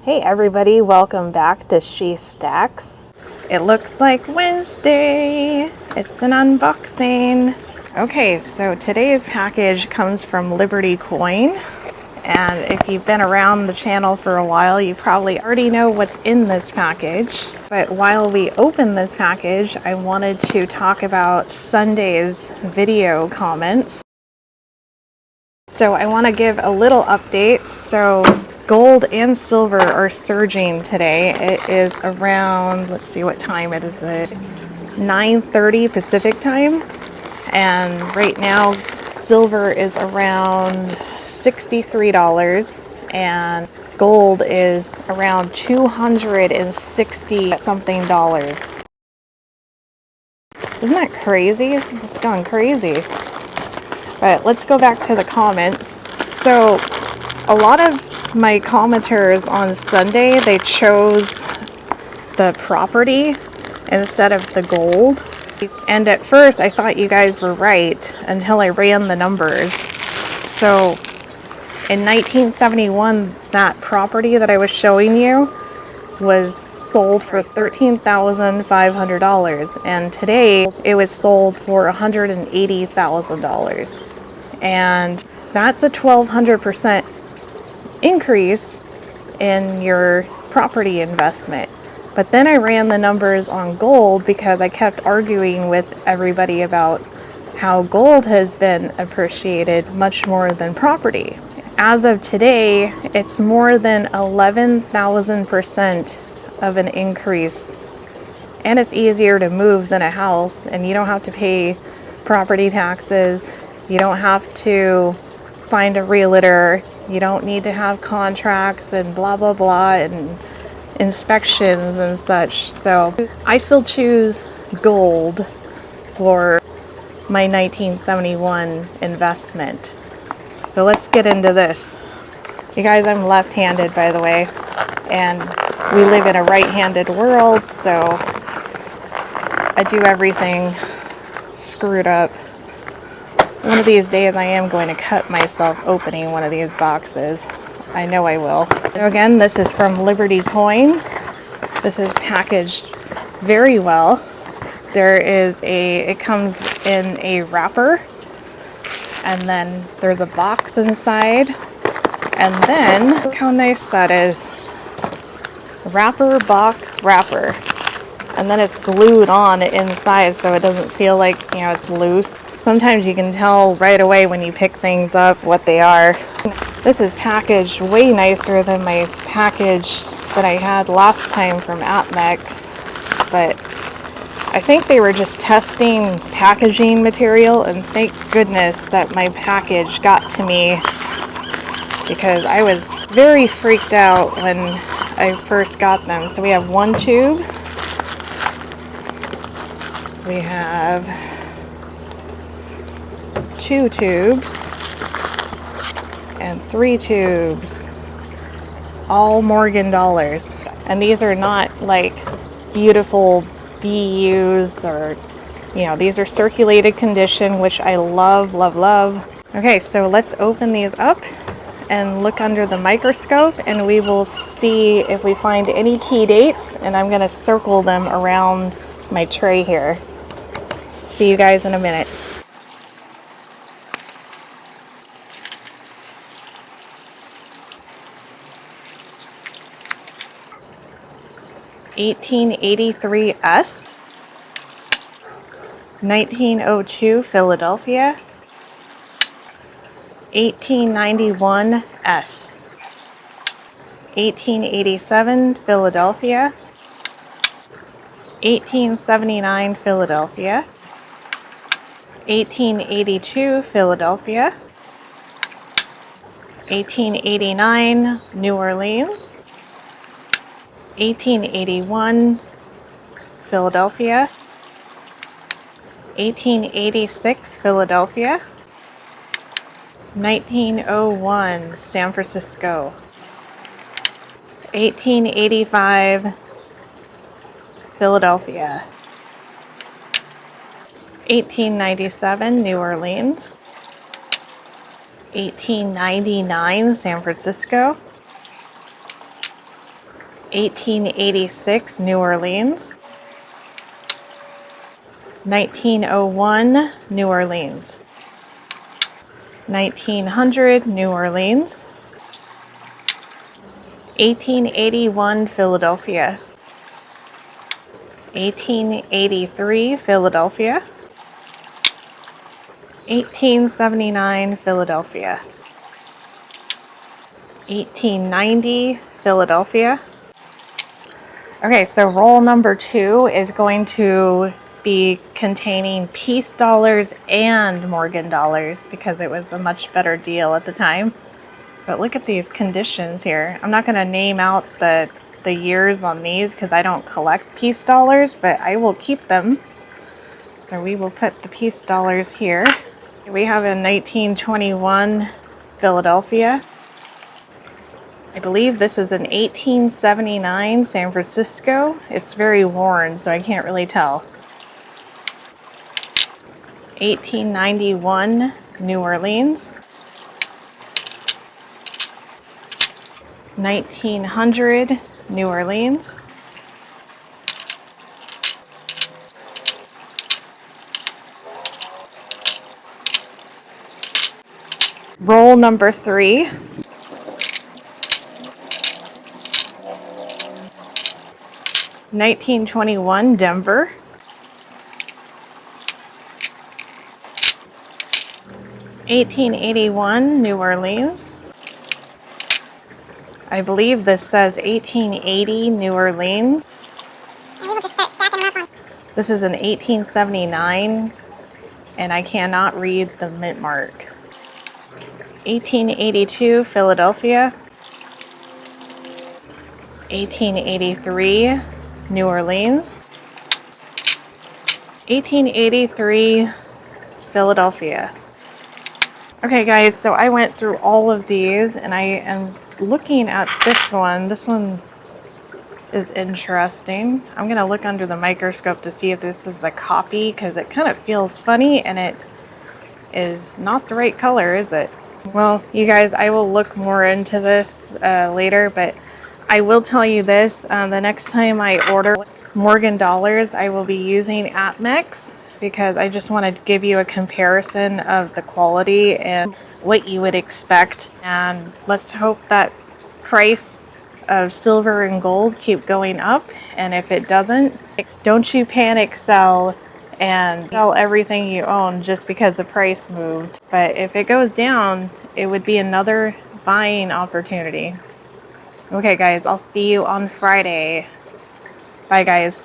Hey everybody, welcome back to She Stacks. It looks like Wednesday. It's an unboxing. Okay, so today's package comes from Liberty Coin. And if you've been around the channel for a while, you probably already know what's in this package. But while we open this package, I wanted to talk about Sunday's video comments. So I want to give a little update. So gold and silver are surging today. It is around, let's see what time it is, 9:30 Pacific time. And right now silver is around $63 and gold is around $260 something dollars. Isn't that crazy? It's gone crazy. But let's go back to the comments. So a lot of my commenters on Sunday, they chose the property instead of the gold. And at first I thought you guys were right until I ran the numbers. So in 1971, that property that I was showing you was sold for $13,500, and today it was sold for $180,000. And that's a 1,200% increase in your property investment. But then I ran the numbers on gold because I kept arguing with everybody about how gold has been appreciated much more than property. As of today, it's more than 11,000% of an increase. And it's easier to move than a house, and you don't have to pay property taxes. You don't have to find a realtor. You don't need to have contracts and blah, blah, blah, and inspections and such. So I still choose gold for my 1971 investment. So let's get into this. You guys, I'm left-handed, by the way, and we live in a right-handed world, so I do everything screwed up. One of these days I am going to cut myself opening one of these boxes. I know I will. So again, this is from Liberty Coin. This is packaged very well. It comes in a wrapper, and then there's a box inside, and then look how nice that is. Wrapper, box, wrapper. And then it's glued on inside so it doesn't feel like, it's loose. Sometimes you can tell right away when you pick things up what they are. This is packaged way nicer than my package that I had last time from AppMex, but I think they were just testing packaging material, and thank goodness that my package got to me, because I was very freaked out when I first got them. So we have one tube. We have 2 tubes and 3 tubes, all Morgan dollars. And these are not like beautiful BUs or, these are circulated condition, which I love, love, love. Okay, so let's open these up and look under the microscope, and we will see if we find any key dates, and I'm going to circle them around my tray here. See you guys in a minute. $1883S, 1902 Philadelphia, 1891S, 1887 Philadelphia, 1879 Philadelphia, 1882 Philadelphia, 1889 New Orleans, 1881 Philadelphia, 1886 Philadelphia, 1901 San Francisco, 1885 Philadelphia, 1897 New Orleans, 1899 San Francisco, 1886 New Orleans, 1901 New Orleans, 1900 New Orleans, 1881 Philadelphia, 1883 Philadelphia, 1879 Philadelphia, 1890 Philadelphia. Okay, so roll number 2 is going to be containing peace dollars and Morgan dollars because it was a much better deal at the time. But look at these conditions here. I'm not going to name out the years on these because I don't collect peace dollars, but I will keep them. So we will put the peace dollars here. We have a 1921 Philadelphia. I believe this is an 1879 San Francisco. It's very worn, so I can't really tell. 1891 New Orleans. 1900 New Orleans. Roll number 3. 1921 Denver. 1881 New Orleans. I believe this says 1880 New Orleans. And we will just start stacking them up on. This is an 1879, and I cannot read the mint mark. 1882 Philadelphia. 1883 New Orleans. 1883 Philadelphia. Okay guys, so I went through all of these and I am looking at this one. This one is interesting. I'm gonna look under the microscope to see if this is a copy because it kind of feels funny and it is not the right color, is it? Well, you guys, I will look more into this later, but I will tell you this, the next time I order Morgan dollars, I will be using Atmex because I just want to give you a comparison of the quality and what you would expect. And let's hope that price of silver and gold keep going up. And if it doesn't, don't you panic sell and sell everything you own just because the price moved. But if it goes down, it would be another buying opportunity. Okay guys, I'll see you on Friday. Bye guys.